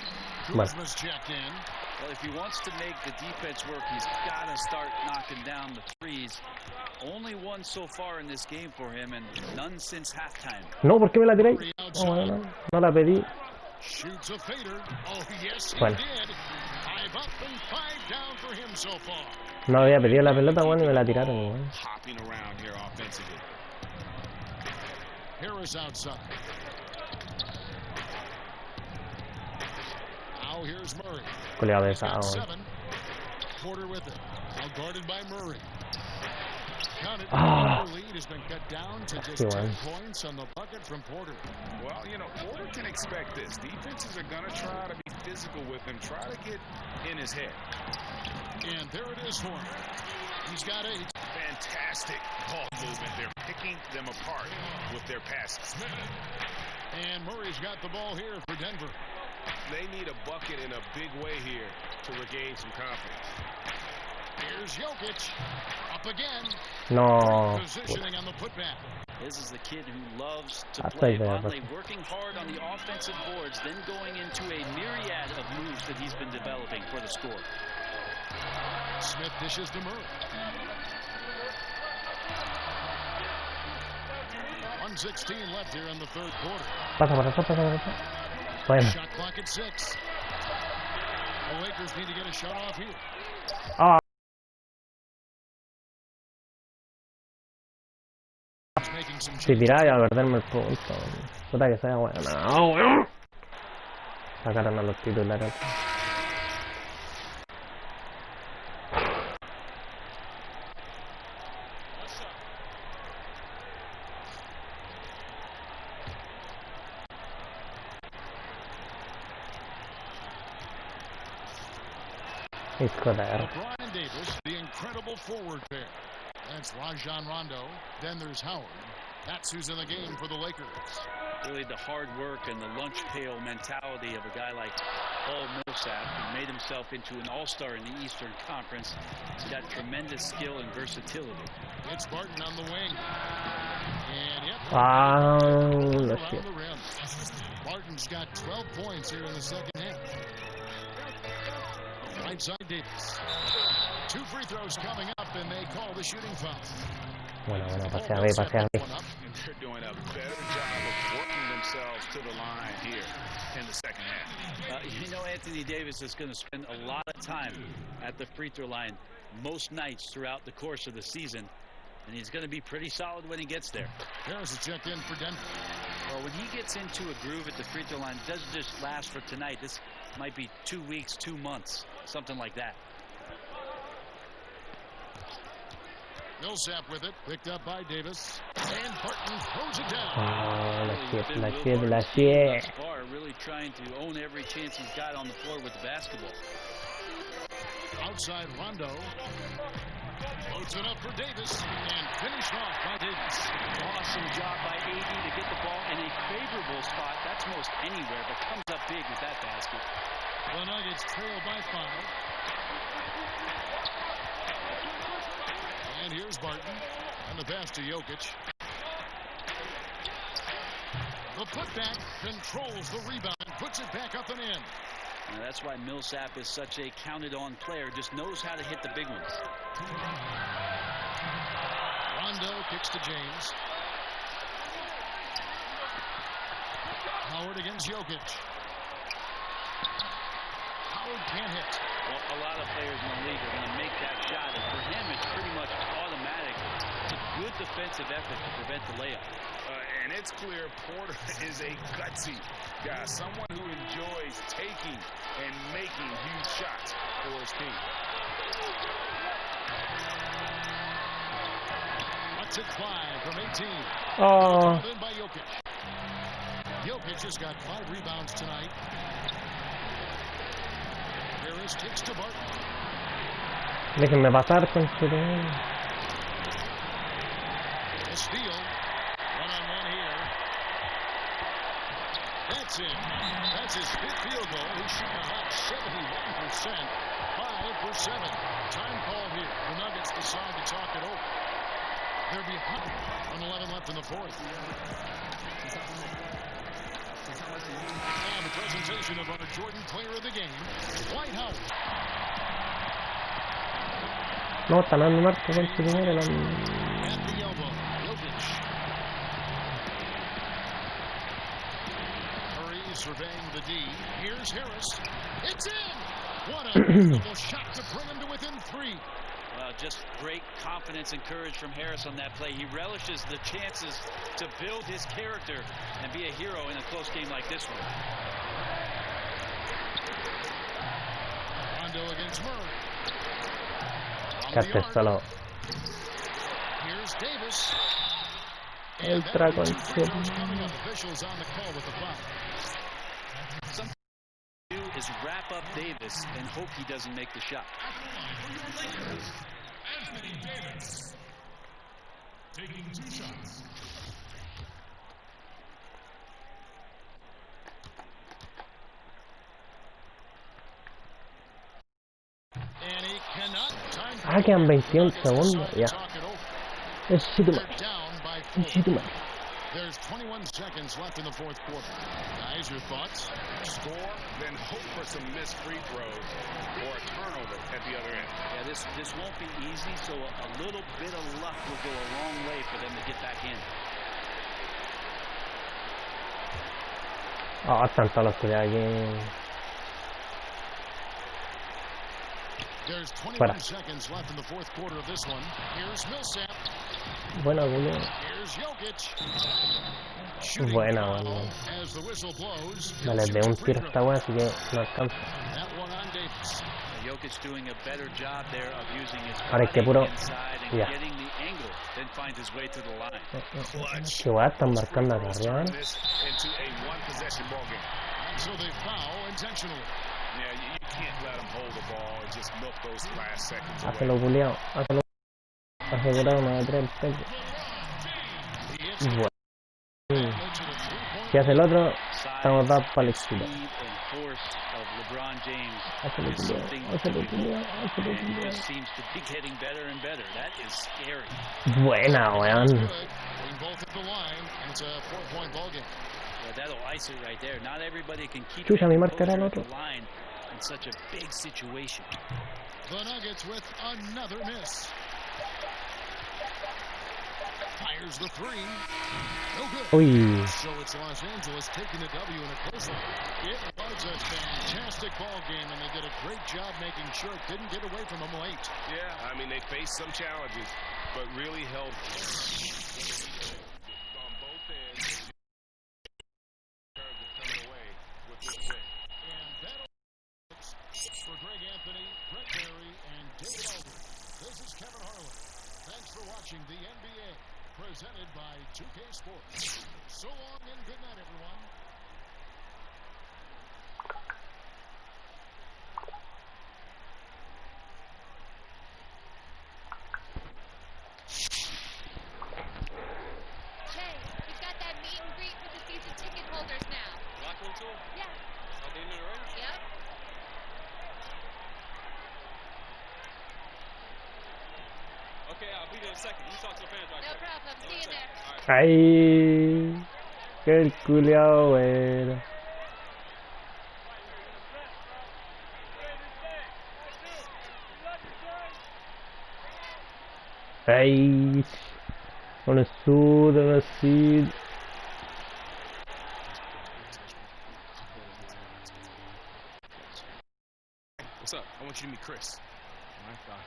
Speaker 5: Bueno.
Speaker 4: Kuzma's checked in.
Speaker 9: Well, if he wants to make the defense work, he's got to start knocking down the threes. Only one so far in this game for him, and none since halftime.
Speaker 5: No, ¿por qué me la tiráis? No, no la pedí.
Speaker 4: Shoots a fader. Oh, yes, he
Speaker 5: Bueno.
Speaker 4: did. 5 up and 5 down for him so far.
Speaker 5: No había pedido la pelota, weón, y me la tiraron, weón.
Speaker 8: Hopping around here offensively.
Speaker 4: Harris outside. Now here's Murray.
Speaker 5: Culeado
Speaker 4: He's got
Speaker 5: pesado, weón.
Speaker 4: 7. Porter with it. Now guarded by Murray. Counted.
Speaker 5: Ah.
Speaker 4: The lead has been cut down to just
Speaker 5: Sí,
Speaker 4: 10
Speaker 5: weón.
Speaker 4: points on the bucket from Porter.
Speaker 8: Well, you know, Porter can expect this. Defenses are going to try to be physical with him, try to get in his head.
Speaker 4: And there it is for him. He's got 8.
Speaker 8: Fantastic ball movement. They're picking them apart with their passes.
Speaker 4: And Murray's got the ball here for Denver.
Speaker 2: They need a bucket in a big way here to regain some confidence.
Speaker 4: Here's Jokic. Up again.
Speaker 5: No.
Speaker 4: Positioning on the putback.
Speaker 9: This is the kid who loves to
Speaker 5: Hasta
Speaker 9: play.
Speaker 5: ahí veo,
Speaker 9: Vonleh working hard on the offensive boards, then going into a myriad of moves that he's been developing for the score.
Speaker 4: Smith dishes to Murray. 1:16 left here in the third quarter.
Speaker 5: Pasa por acá, pasa por acá. Bueno.
Speaker 4: Shot clock at 6. The Lakers need to get a shot off here.
Speaker 5: Ah.
Speaker 4: He's making some
Speaker 5: Si
Speaker 4: changes.
Speaker 5: tiráis a perderme el punto. Puta que sea, weón. No, weón. Sacaron a los titulares. Joder.
Speaker 4: LeBron Davis, the incredible forward pair. That's Rajon Rondo. Then there's Howard. That's who's in the game for the Lakers.
Speaker 9: Really the hard work and the lunch pail mentality of a guy like Paul Millsap, who made himself into an all-star in the Eastern Conference. He's got tremendous skill and versatility.
Speaker 4: It's Barton on the wing. And yep.
Speaker 5: Wow.
Speaker 4: Around the rim. Barton's got 12 points here in the second half. Right side Davis. 2 free throws coming up, and they call the shooting foul.
Speaker 5: Bueno, pase a ver.
Speaker 8: And they're doing a better job of working themselves to the line here in the second half.
Speaker 9: You know, Anthony Davis is going to spend a lot of time at the free throw line most nights throughout the course of the season, and he's going to be pretty solid when he gets there.
Speaker 4: Harris is checked in for Denver.
Speaker 9: Well, when he gets into a groove at the free throw line, it doesn't just last for tonight. This might be 2 weeks, 2 months, something like that.
Speaker 4: Millsap with it, picked up by Davis, and Barton throws it down.
Speaker 5: Oh, la
Speaker 9: Thus far, really trying to own every chance he's got on the floor with the basketball.
Speaker 4: Outside Rondo. Loads it up for Davis, and finished off by Davis.
Speaker 9: Awesome job by AD to get the ball in a favorable spot. That's most anywhere, but comes up big with that basket.
Speaker 4: The Nuggets trail by 5. And here's Barton, and the pass to Jokic. The putback controls the rebound and puts it back up and in.
Speaker 9: Now that's why Millsap is such a counted-on player. Just knows how to hit the big ones.
Speaker 4: Rondo kicks to James. Howard against Jokic. Howard can't hit.
Speaker 9: Well, a lot of players in the league are going to make that shot, and for him, it's pretty much automatic. It's a good defensive effort to prevent the layup.
Speaker 8: And it's clear Porter is a gutsy guy, someone who enjoys taking and making huge shots for his team.
Speaker 4: Lets it fly from 18.
Speaker 5: Oh.
Speaker 4: In by Jokic. Jokic has got 5 rebounds tonight. Harris kicks to Barton.
Speaker 5: Déjenme pasar, conchito.
Speaker 4: A steal. One-on-one here. That That's in. That's his fifth field goal. He's shooting a hot 71%. 5 for 7. Time call here. The Nuggets decide to talk it over. They're behind. 1:11 left in the fourth. And the presentation of our Jordan player of the game, Dwight Howard.
Speaker 5: No, están dando marca con su dinero.
Speaker 4: At the elbow, Jokic. Curry surveying the D. Here's Harris. It's in! What a beautiful shot to bring him to within 3.
Speaker 9: Well, just great confidence and courage from Harris on that play. He relishes the chances to build his character and be a hero in a close game like this one.
Speaker 4: Rondo against Murray.
Speaker 5: Chaste solo.
Speaker 4: Here's Davis.
Speaker 5: Entra con
Speaker 4: Officials on the call with the foul.
Speaker 9: Something to do is wrap up Davis and hope he doesn't make the shot.
Speaker 4: Anthony Davis taking 2 shots. And he cannot.
Speaker 5: Quedan 21 segundos. Ya. Es Shituma.
Speaker 4: There's 21 seconds left in the fourth quarter. Guys, your thoughts?
Speaker 2: Score, then hope for some missed free throws or a turnover at the other end.
Speaker 9: Yeah, this won't be easy, so a little bit of luck will go a long way for them to get back in.
Speaker 5: Oh, están solos de aquí.
Speaker 4: There's 21 seconds left in the fourth quarter of this one. Here's Millsap.
Speaker 5: Buena, Julio.
Speaker 4: Here's Jokic.
Speaker 5: Buena, bueno. Vale, de un tiro esta wea, así que no alcanza.
Speaker 9: Jokic doing a better job there of using his
Speaker 5: Ahora es que puro. Ya.
Speaker 9: getting the angle, then find his way to the line.
Speaker 5: Que wea, están marcando a carrera.
Speaker 4: So they foul intentionally.
Speaker 2: Yeah, you can't let him hold the ball and just milk those last seconds away.
Speaker 5: Hazlo, Julio. Hazlo. Asegurado una de 3 pesos. Bueno. Si hace el otro, estamos dados para el éxito. Hazlo, Julio. Hazlo, Julio. Hazlo, Julio. Buena, weón. Chucha, mi marca era el otro.
Speaker 9: In such a big situation.
Speaker 4: The Nuggets with another miss. Fires the 3. No good.
Speaker 5: Uy.
Speaker 4: So it's Los Angeles taking the W in a close one. It was a fantastic ball game, and they did a great job making sure it didn't get away from them late.
Speaker 2: Yeah, I mean, they faced some challenges, but really held on both ends. Coming away with this win.
Speaker 4: For Greg Anthony, Brett Berry, and Dave Aldridge, this is Kevin Harlan. Thanks for watching the NBA, presented by 2K Sports. So long and good night, everyone.
Speaker 10: Hey, we've got that meet and greet with the season ticket holders now.
Speaker 1: Rockland tour?
Speaker 10: Yeah.
Speaker 1: Are they in the room?
Speaker 10: Yep.
Speaker 1: Okay, I'll be there in a second. You talk to the fans right
Speaker 10: No
Speaker 1: quick.
Speaker 10: problem. See you there.
Speaker 5: Ay, qué culiao, güey. Ay, on a sword, on a seed.
Speaker 1: What's up? I want you to meet Chris.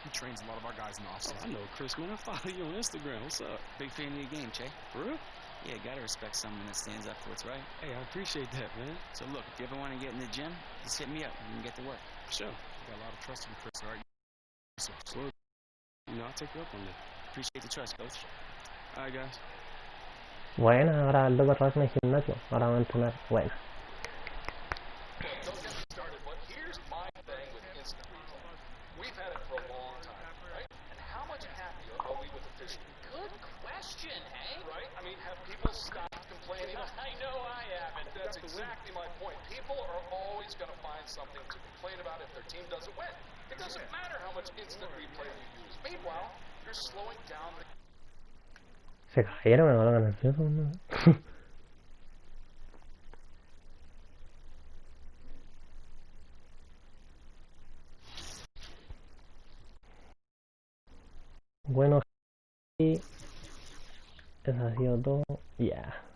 Speaker 1: He trains a lot of our guys in the offseason.
Speaker 11: I know Chris, man. I follow you on Instagram. What's up? Big fan of your game, Che. For real? Yeah, gotta respect someone that stands up for what's right. Hey, I appreciate that, man. So look, if you ever want to get in the gym, just hit me up. We can get to work. Sure.
Speaker 1: I got a lot of trust in Chris, all right?
Speaker 11: So, you know, I'll take you up on that. Appreciate the trust, coach. All right, guys.
Speaker 5: Bueno, ahora el doble en el gimnasio. Ahora vamos a entrenar. Bueno.
Speaker 12: We've had it for a long time, right? And how much happier are we with the fishing? Good question, Hank. Right? I mean, have people stopped complaining? I know I haven't. That's exactly my point. People are always going to find something to complain about if their team doesn't win. It doesn't matter how much instant replay you use. Meanwhile, you're slowing down the...
Speaker 5: Se cayeron, me van a nervioso, ¿no? Bueno, y eso ha sido todo. Ya.